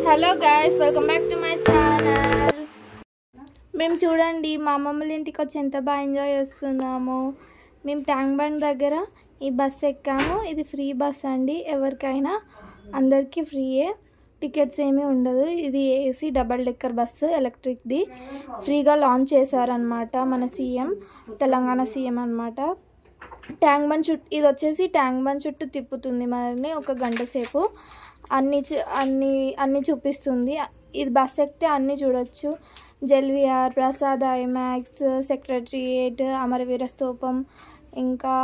Hello guys, welcome back to my channel. మేము చూడండి మా అమ్మమ్మల ఇంటికి వచ్చి ఎంత బాగా ఎంజాయ్ చేస్తున్నాము. మేము ట్యాంక్ బండ్ దగ్గర ఈ బస్ ఎక్కాము. ఇది ఫ్రీ బస్ అండి, ఎవరికైనా అందరికీ ఫ్రీయే, టికెట్స్ ఏమీ ఉండదు. ఇది ఏసీ డబల్ డెక్కర్ బస్సు, ఎలక్ట్రిక్ది. ఫ్రీగా లాంచ్ చేశారనమాట మన సీఎం, తెలంగాణ సీఎం అనమాట. ట్యాంక్ బండ్ చుట్టూ ఇది వచ్చేసి ట్యాంక్ బండ్ చుట్టూ తిప్పుతుంది మనల్ని ఒక గంట సేపు. అన్నీ చూపిస్తుంది. ఇది బస్ ఎక్కితే అన్నీ చూడొచ్చు. జెల్విఆర్, ప్రసాద్ ఐమాక్స్, సెక్రటరియేట్, అమరవీర స్తూపం, ఇంకా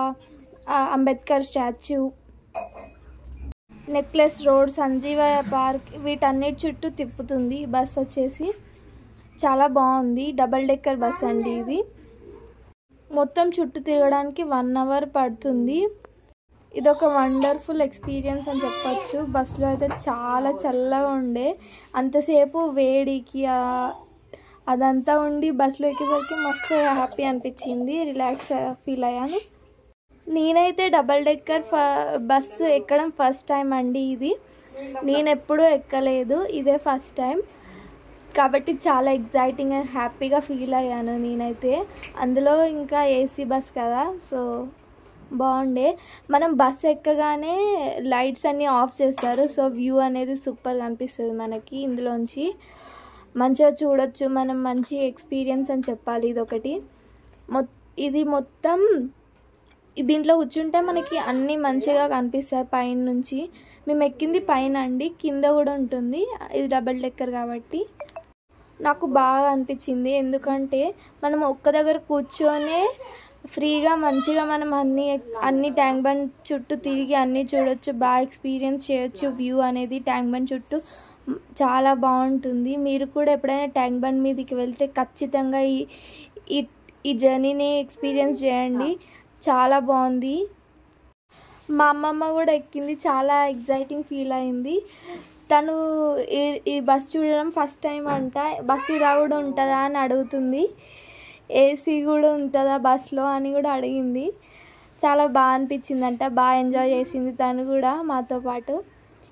Ambedkar statue, necklace road, Sanjeeva park, వీటన్నిటి చుట్టూ తిప్పుతుంది. బస్ వచ్చేసి చాలా బాగుంది. డబల్ డెక్కర్ బస్ అండి ఇది. మొత్తం చుట్టూ తిరగడానికి 1 అవర్ పడుతుంది. ఇదొక వండర్ఫుల్ ఎక్స్పీరియన్స్ అని చెప్పచ్చు. బస్సులో అయితే చాలా చల్లగా ఉండే, అంతసేపు వేడికి అదంతా ఉండి బస్సులో ఎక్కేసరికి మస్తు హ్యాపీ అనిపించింది, రిలాక్స్ ఫీల్ అయ్యాను. నేనైతే డబల్ డెక్కర్ బస్సు ఎక్కడం ఫస్ట్ టైం అండి. ఇది నేను ఎప్పుడూ ఎక్కలేదు, ఇదే ఫస్ట్ టైం కాబట్టి చాలా ఎగ్జైటింగ్ అండ్ హ్యాపీగా ఫీల్ అయ్యాను నేనైతే. అందులో ఇంకా ఏసీ బస్ కదా, సో బాగుండే. మనం బస్ ఎక్కగానే లైట్స్ అన్నీ ఆఫ్ చేస్తారు, సో వ్యూ అనేది సూపర్గా అనిపిస్తుంది మనకి. ఇందులోంచి మంచిగా చూడొచ్చు మనం, మంచి ఎక్స్పీరియన్స్ అని చెప్పాలి. ఇదొకటి ఇది మొత్తం దీంట్లో కూర్చుంటే మనకి అన్నీ మంచిగా కనిపిస్తాయి పైన నుంచి. మేము ఎక్కింది పైన అండి, కింద కూడా ఉంటుంది. ఇది డబల్ డెక్కర్ కాబట్టి నాకు బాగా అనిపించింది. ఎందుకంటే మనం ఒక్క దగ్గర కూర్చొనే ఫ్రీగా మంచిగా మనం అన్ని ట్యాంక్ బండ్ చుట్టూ తిరిగి అన్నీ చూడొచ్చు, బాగా ఎక్స్పీరియన్స్ చేయొచ్చు. వ్యూ అనేది ట్యాంక్ బండ్ చుట్టూ చాలా బాగుంటుంది. మీరు కూడా ఎప్పుడైనా ట్యాంక్ బండ్ మీదకి వెళ్తే ఖచ్చితంగా ఈ జర్నీని ఎక్స్పీరియన్స్ చేయండి, చాలా బాగుంది. మా అమ్మమ్మ కూడా ఎక్కింది, చాలా ఎగ్జైటింగ్ ఫీల్ అయింది. తను ఈ బస్ చూడడం ఫస్ట్ టైం అంట. బస్సు ఇలా కూడా ఉంటుందా అని అడుగుతుంది, ఏసీ కూడా ఉంటుందా బస్లో అని కూడా అడిగింది. చాలా బాగా అనిపించిందంట, బాగా ఎంజాయ్ చేసింది తను కూడా మాతో పాటు.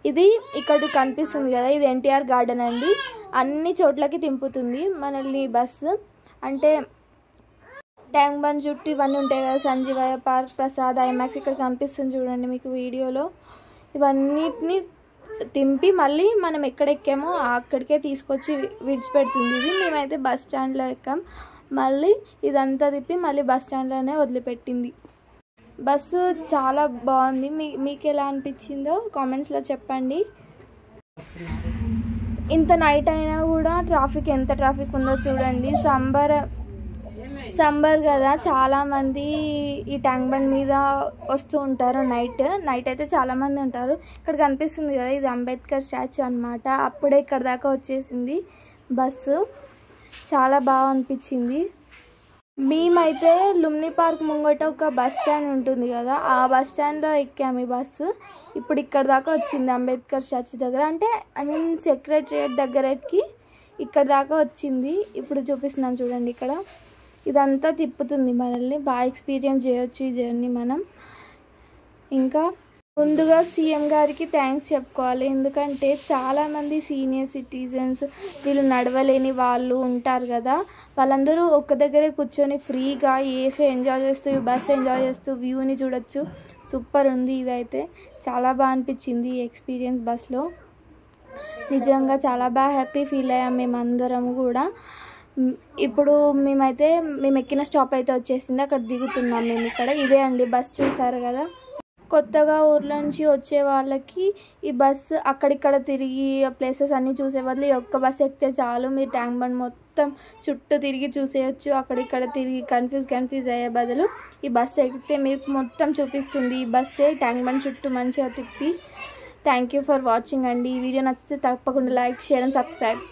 ఇది ఇక్కడ కనిపిస్తుంది కదా, ఇది ఎన్టీఆర్ గార్డెన్ అండి. అన్ని చోట్లకి తింపుతుంది మనల్ని బస్సు. అంటే ట్యాంక్ బండ్ చుట్టూ ఇవన్నీ ఉంటాయి కదా, సంజీవ పార్క్, ప్రసాద్ ఐమాక్స్, ఇక్కడ కనిపిస్తుంది చూడండి మీకు వీడియోలో. ఇవన్నిటిని తింపి మళ్ళీ మనం ఎక్కడెక్కామో అక్కడికే తీసుకొచ్చి విడిచిపెడుతుంది. ఇది మేమైతే బస్ స్టాండ్లో ఎక్కాం, మళ్ళీ ఇదంతా తిప్పి మళ్ళీ బస్ స్టాండ్లోనే వదిలిపెట్టింది. బస్సు చాలా బాగుంది. మీకు ఎలా అనిపించిందో కామెంట్స్లో చెప్పండి. ఇంత నైట్ అయినా కూడా ఎంత ట్రాఫిక్ ఉందో చూడండి. సంబర్ కదా, చాలామంది ఈ ట్యాంక్ బండ్ మీద వస్తూ ఉంటారు. నైట్ అయితే చాలామంది ఉంటారు. ఇక్కడ కనిపిస్తుంది కదా, ఇది అంబేద్కర్ స్టాచ్యూ అనమాట. అప్పుడే ఇక్కడ దాకా వచ్చేసింది బస్సు, చాలా బాగా అనిపించింది. మేమైతే లుంబిని పార్క్ ముంగట ఒక బస్ స్టాండ్ ఉంటుంది కదా, ఆ బస్ స్టాండ్లో ఎక్కాము ఈ బస్సు. ఇప్పుడు ఇక్కడ దాకా వచ్చింది అంబేద్కర్ స్టాచ్యూ దగ్గర, అంటే సెక్రటరియేట్ దగ్గర ఎక్కి ఇక్కడ దాకా వచ్చింది. ఇప్పుడు చూపిస్తున్నాం చూడండి, ఇక్కడ ఇదంతా తిప్పుతుంది మనల్ని, బాగా ఎక్స్పీరియన్స్ చేయొచ్చు ఈ జర్నీ మనం. ఇంకా ముందుగా సీఎం గారికి థ్యాంక్స్ చెప్పుకోవాలి, ఎందుకంటే చాలామంది సీనియర్ సిటిజన్స్, వీళ్ళు నడవలేని వాళ్ళు ఉంటారు కదా, వాళ్ళందరూ ఒక్క దగ్గరే కూర్చొని ఫ్రీగా ఏసీ ఎంజాయ్ చేస్తూ, బస్ ఎంజాయ్ చేస్తూ వ్యూని చూడొచ్చు. సూపర్ ఉంది. ఇదైతే చాలా బాగా అనిపించింది ఈ ఎక్స్పీరియన్స్ బస్లో. నిజంగా చాలా బాగా హ్యాపీ ఫీల్ అయ్యాం మేమందరం కూడా. ఇప్పుడు మేము ఎక్కిన స్టాప్ అయితే వచ్చేసింది, అక్కడ దిగుతున్నాం మేము. ఇక్కడ ఇదే అండి బస్, చూసారు కదా. కొత్తగా ఊర్ల నుంచి వచ్చే వాళ్ళకి ఈ బస్సు అక్కడిక్కడ తిరిగి ప్లేసెస్ అన్నీ చూసే బదులు ఈ ఒక్క బస్ ఎక్కితే చాలు, మీరు ట్యాంక్ బండ్ మొత్తం చుట్టూ తిరిగి చూసేయచ్చు. అక్కడిక్కడ తిరిగి కన్ఫ్యూజ్ అయ్యే బదులు ఈ బస్సు ఎక్కితే మీకు మొత్తం చూపిస్తుంది. ఈ బస్సే ట్యాంక్ బండ్ చుట్టూ మంచిగా తిప్పి. థ్యాంక్ యూ ఫర్ వాచింగ్ అండి. ఈ వీడియో నచ్చితే తప్పకుండా లైక్, షేర్ అండ్ సబ్స్క్రైబ్.